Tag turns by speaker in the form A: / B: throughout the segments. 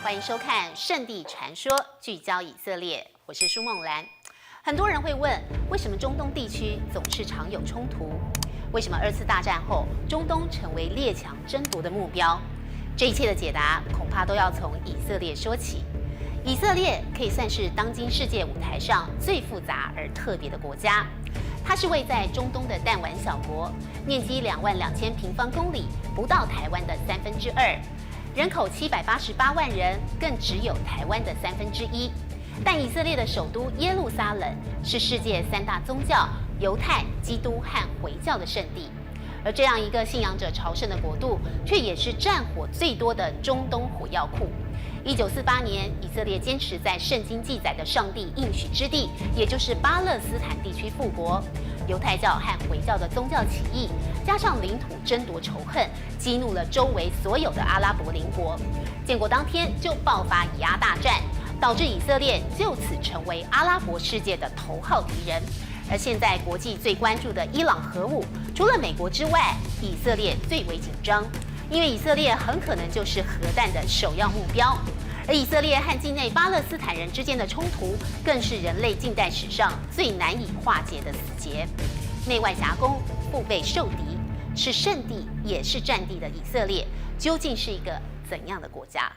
A: 欢迎收看《圣地传说》，聚焦以色列，我是舒梦兰。很多人会问，为什么中东地区总是常有冲突？为什么2次大战后，中东成为列强争夺的目标？这一切的解答，恐怕都要从以色列说起。以色列可以算是当今世界舞台上最复杂而特别的国家。它是位在中东的弹丸小国，面积22000平方公里，不到台湾的2/3，人口788万人，更只有台湾的1/3。但以色列的首都耶路撒冷是世界3大宗教犹太、基督和回教的圣地，而这样一个信仰者朝圣的国度，却也是战火最多的中东火药库。1948年，以色列坚持在圣经记载的上帝应许之地，也就是巴勒斯坦地区复国。犹太教和回教的宗教起义，加上领土争夺仇恨，激怒了周围所有的阿拉伯邻国。建国当天就爆发以阿大战，导致以色列就此成为阿拉伯世界的头号敌人。而现在国际最关注的伊朗核武，除了美国之外，以色列最为紧张，因为以色列很可能就是核弹的首要目标。而以色列和境内巴勒斯坦人之间的冲突，更是人类近代史上最难以化解的死结。内外夹攻，腹背受敌，是圣地也是战地的以色列，究竟是一个怎样的国家？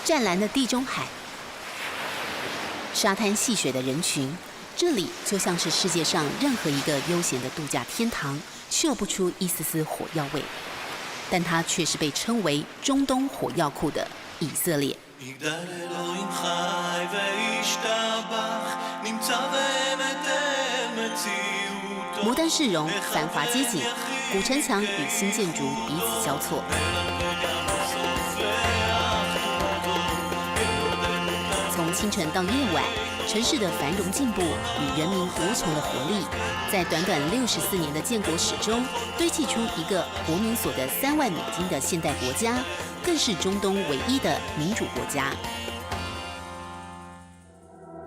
A: 湛蓝的地中海，沙滩戏水的人群，这里就像是世界上任何一个悠闲的度假天堂，嗅不出一丝丝火药味，但它却是被称为中东火药库的以色列。摩登市容，繁华街景，古城墙与新建筑彼此交错。从清晨到夜晚，城市的繁荣进步与人民无穷的活力，在短短64年的建国史中，堆砌出一个国民所得3万美金的现代国家，更是中东唯一的民主国家。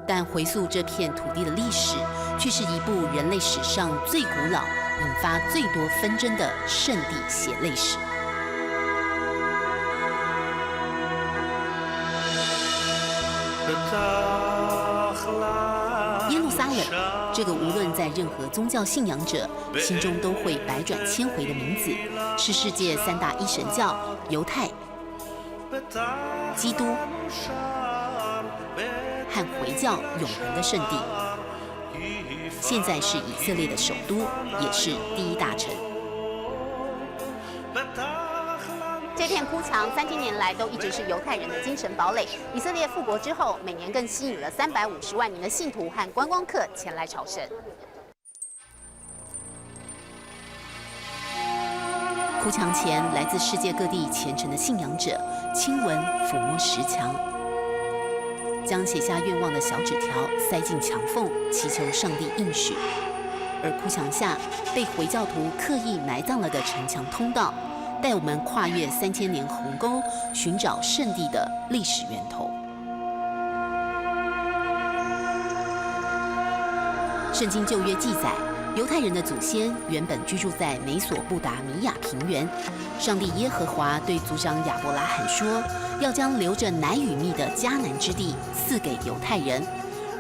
A: 但回溯这片土地的历史，却是一部人类史上最古老、引发最多纷争的圣地血泪史。耶路撒冷，这个无论在任何宗教信仰者心中都会百转千回的名字，是世界3大一神教犹太、基督和回教永恒的圣地。现在是以色列的首都，也是第一大城。这片哭墙3000年来都一直是犹太人的精神堡垒。以色列复国之后，每年更吸引了350万名的信徒和观光客前来朝圣。哭墙前，来自世界各地虔诚的信仰者亲吻、抚摸石墙，将写下愿望的小纸条塞进墙缝，祈求上帝应许。而哭墙下被回教徒刻意埋葬了的城墙通道，带我们跨越3000年鸿沟，寻找圣地的历史源头。圣经旧约记载，犹太人的祖先原本居住在美索不达米亚平原。上帝耶和华对族长亚伯拉罕说，要将流着奶与蜜的迦南之地赐给犹太人，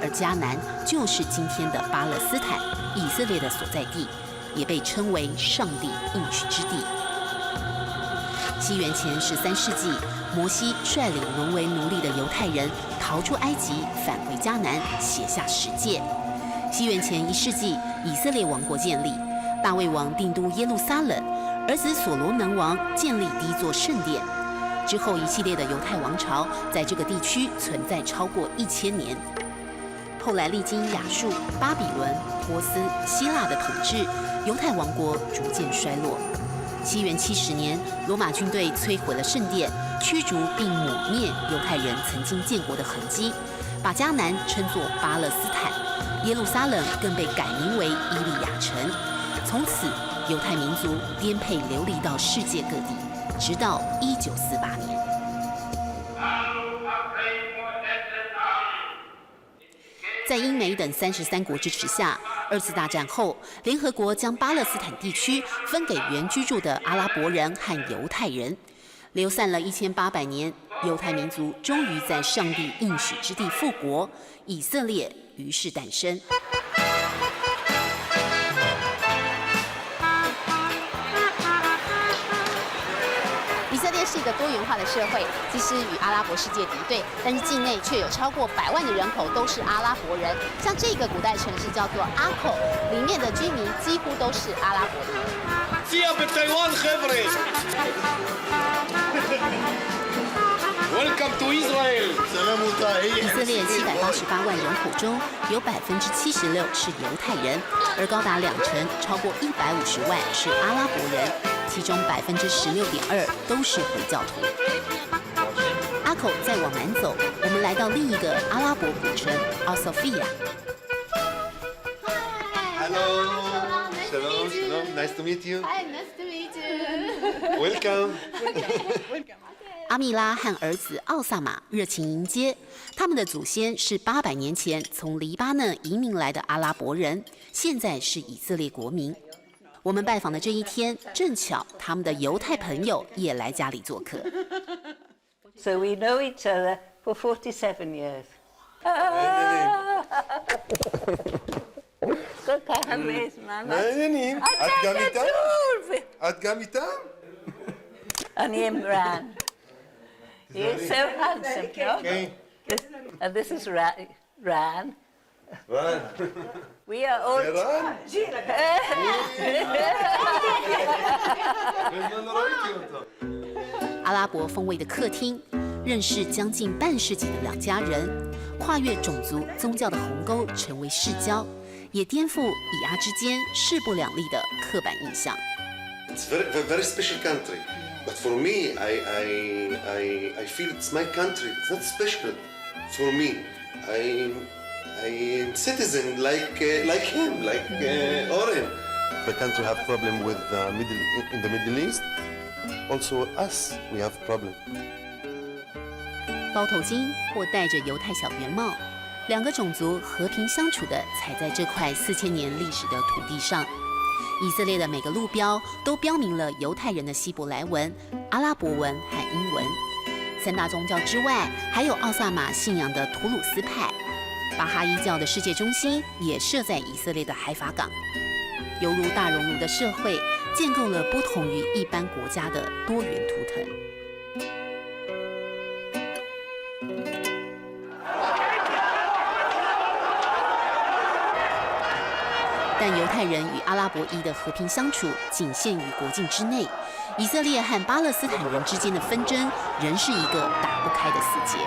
A: 而迦南就是今天的巴勒斯坦，以色列的所在地，也被称为上帝应许之地。西元前13世纪，摩西率领沦为奴隶的犹太人逃出埃及，返回迦南，写下十诫。西元前1世纪，以色列王国建立，大卫王定都耶路撒冷，儿子所罗门王建立第一座圣殿。之后一系列的犹太王朝在这个地区存在超过1000年。后来历经亚述、巴比伦、波斯、希腊的统治，犹太王国逐渐衰落。西元70年，罗马军队摧毁了圣殿，驱逐并抹灭犹太人曾经建国的痕迹，把迦南称作巴勒斯坦，耶路撒冷更被改名为伊利亚城。从此，犹太民族颠沛流离到世界各地，直到1948年。在英美等33国支持下，2次大战后，联合国将巴勒斯坦地区分给原居住的阿拉伯人和犹太人。流散了1800年，犹太民族终于在上帝应许之地复国，以色列于是诞生。以色列是一个多元化的社会，即使与阿拉伯世界敌对，但是境内却有超过100万的人口都是阿拉伯人。像这个古代城市叫做阿口，里面的居民几乎都是阿拉伯人。
B: Welcome to Israel.
A: 以色列788万人口中，有76%是犹太人，而高达20%，超过150万是阿拉伯人，其中16.2%都是回教徒。阿口再往南走，我们来到另一个阿拉伯古城奥索菲亚。
B: Hello. Shalom. Shalom. Nice to meet you.
A: Hi, nice to meet you.
B: Welcome.
A: Welcome. 阿米拉和儿子奥萨马热情迎接，他们的祖先是800年前从黎巴嫩移民来的阿拉伯人，现在是以色列国民。我们拜访的这一天，正巧他们的犹太朋友也来家里做客。
C: So we know each other for 47 years. כל כך הרבה זמן.
B: מה העניינים? את גם איתם? את גם איתם?
C: אני עם רן. He's so handsome, no?
B: Okay.
C: And this is Ran.
B: Ran.
C: We are all...
B: ערן? בזמן לא ראיתי אותו.
A: 阿拉伯风味的客厅，认识将近半世纪的两家人，跨越种族、宗教的鸿沟，成为世交，也颠覆以阿之间势不两立的刻板印象。
B: It's very special country. But for me, I feel it's my country. It's not special for me. I'm citizen like him, like Oren. The country have problem with in the Middle East. Also us, we have problem.
A: 包头巾或戴着犹太小圆帽，两个种族和平相处地踩在这块4000年历史的土地上。以色列的每个路标都标明了犹太人的希伯来文、阿拉伯文和英文。3大宗教之外，还有奥萨马信仰的图鲁斯派。巴哈伊教的世界中心也设在以色列的海法港。犹如大熔炉的社会，建构了不同于一般国家的多元图腾。但犹太人与阿拉伯裔的和平相处仅限于国境之内，以色列和巴勒斯坦人之间的纷争仍是一个打不开的死结。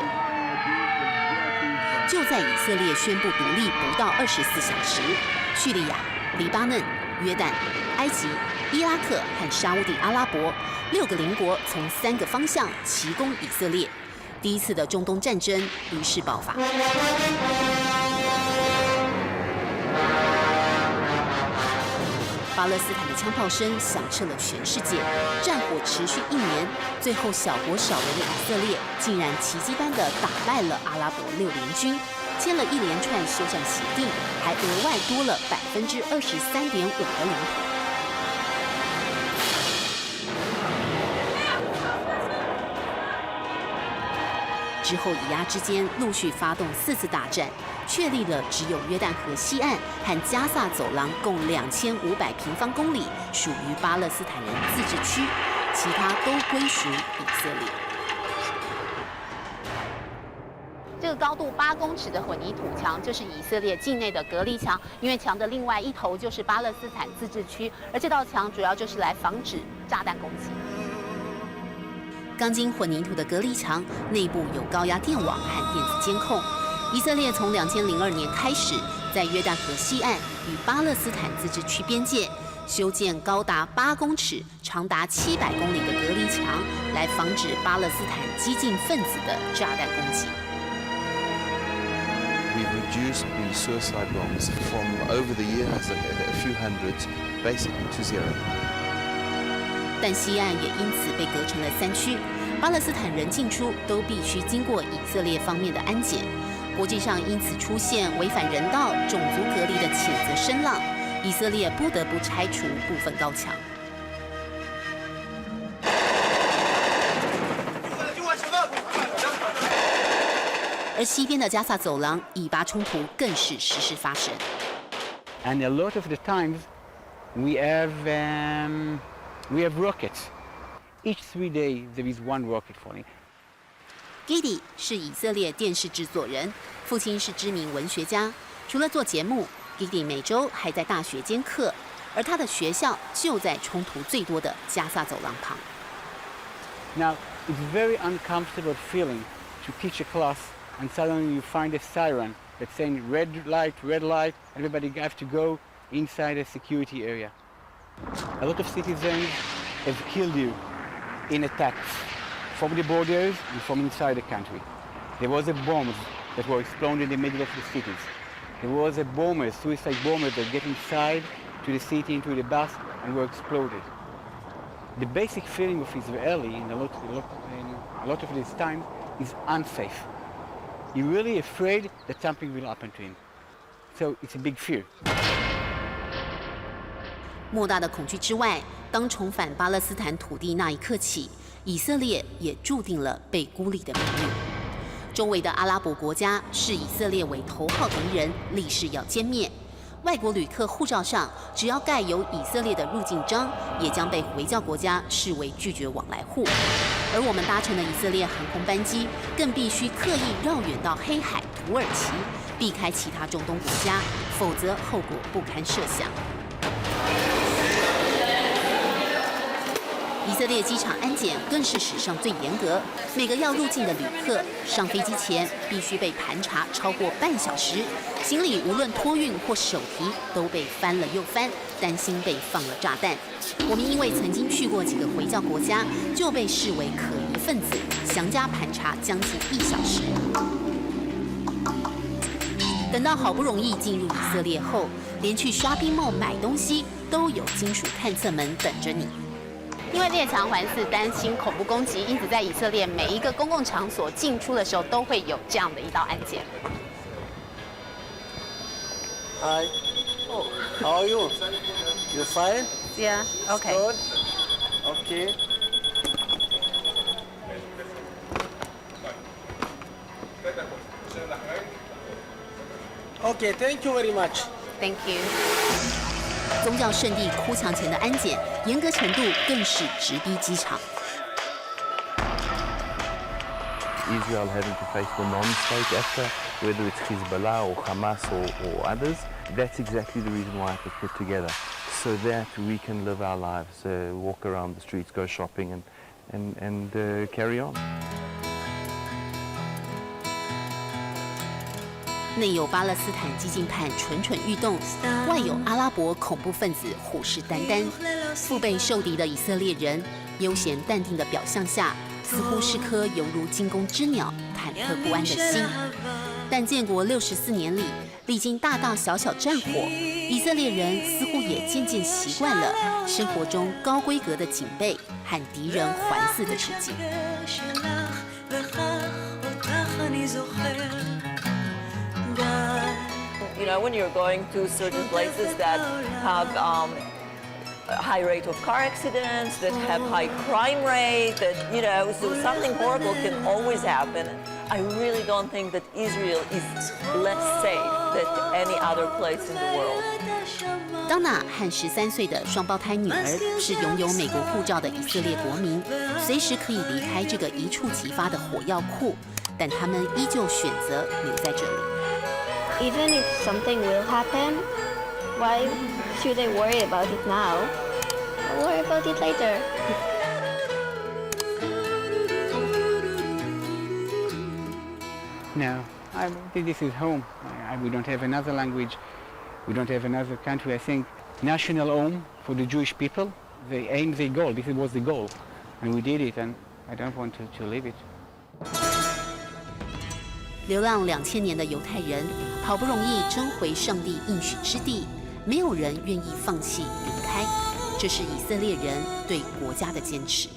A: 就在以色列宣布独立不到24小时，叙利亚、黎巴嫩、约旦、埃及、伊拉克和沙烏地阿拉伯6个邻国从3个方向齐攻以色列，第一次的中东战争于是爆发。巴勒斯坦的枪炮声响彻了全世界，战火持续1年，最后小国少人的以色列竟然奇迹般地打败了阿拉伯6联军，签了一连串休战协定，还额外多了23.5%的领土。之后以阿之间陆续发动4次大战，确立了只有约旦河西岸和加萨走廊共2500平方公里属于巴勒斯坦人自治区，其他都归属以色列。这个高度8公尺的混凝土墙就是以色列境内的隔离墙，因为墙的另外一头就是巴勒斯坦自治区，而这道墙主要就是来防止炸弹攻击。钢筋混凝土的隔离墙内部有高压电网和电子监控。以色列从2002年开始，在约旦河西岸与巴勒斯坦自治区边界修建高达8公尺、长达700公里的隔离墙，来防止巴勒斯坦激进分子的炸弹攻击。
D: We've reduced the suicide bombs from over the years, a few hundred, basically to zero.
A: 但西岸也因此被隔成了3区，巴勒斯坦人进出都必须经过以色列方面的安检。国际上因此出现违反人道、种族隔离的谴责声浪，以色列不得不拆除部分高墙。而西边的加萨走廊以巴冲突更是时时发生。
E: And a lot of the times, we have rockets. Each 3 days there is one rocket falling.
A: Gidi 是以色列电视制作人，父亲是知名文学家。除了做节目 ，Gidi 每周还在大学兼课，而他的学校就在冲突最多的加萨走廊旁。
E: Now, it's a very uncomfortable feeling to teach a class and suddenly you find a siren that's saying red light, everybody have to go inside a security area. A lot of citizens have killed you in attacks from the borders and from inside the country. There was a bombs that were exploded in the middle of the cities. There was a bombers, suicide bombers that get inside to the city, into the bus, and were exploded. The basic feeling of Israeli in a lot of these times is unsafe. You're really afraid that something will happen to him. So it's a big fear.
A: 莫大的恐惧之外，当重返巴勒斯坦土地那一刻起，以色列也注定了被孤立的命运。周围的阿拉伯国家视以色列为头号敌人，立誓要歼灭。外国旅客护照上只要盖有以色列的入境章，也将被回教国家视为拒绝往来户。而我们搭乘的以色列航空班机，更必须刻意绕远到黑海、土耳其，避开其他中东国家，否则后果不堪设想。以色列机场安检更是史上最严格，每个要入境的旅客上飞机前必须被盘查超过半小时，行李无论托运或手提都被翻了又翻，担心被放了炸弹。我们因为曾经去过几个回教国家，就被视为可疑分子，详加盘查将近1小时。等到好不容易进入以色列后，连去 shopping mall 买东西都有金属探测门等着你。因为列强环伺担心恐怖攻击，因此在以色列每一个公共场所进出的时候都会有这样的一道安检。
F: Hi. Oh, how are you? You fine?
A: Yeah. Okay.
F: Good. Okay. Okay. Thank you very much.
A: Thank you. 宗教圣地哭墙前的安检严格程度更是直逼机场。
D: Israel having to face the non-state actor, whether it's Hezbollah or Hamas or others, that's exactly the reason why it was put together, so that we can live our lives, walk around the streets, go shopping and carry on.
A: 内有巴勒斯坦激进派蠢蠢欲动，外有阿拉伯恐怖分子虎视眈眈。腹背受敌的以色列人，悠闲淡定的表象下，似乎是颗犹如惊弓之鸟、忐忑不安的心。但建国64年里，历经大大小小战火，以色列人似乎也渐渐习惯了生活中高规格的警备和敌人环伺的处境。
G: You know, when you're going to certain places that have a high rate of car accidents, that have high crime rate, that, you know, so something horrible can always happen. I really don't think that Israel is less safe than any other place in the world.
A: Donna 和13岁的双胞胎女儿是拥有美国护照的以色列国民，随时可以离开这个一触即发的火药库，但他们依旧选择留在这里。
H: Even if something will happen, why should I worry about it now? I'll worry about it later.
E: No, I think this is home. We don't have another language. We don't have another country. I think national home for the Jewish people, they aim their goal. This was the goal. And we did it, and I don't want to leave it.
A: 流浪2000年的犹太人，好不容易争回上帝应许之地，没有人愿意放弃离开。这是以色列人对国家的坚持。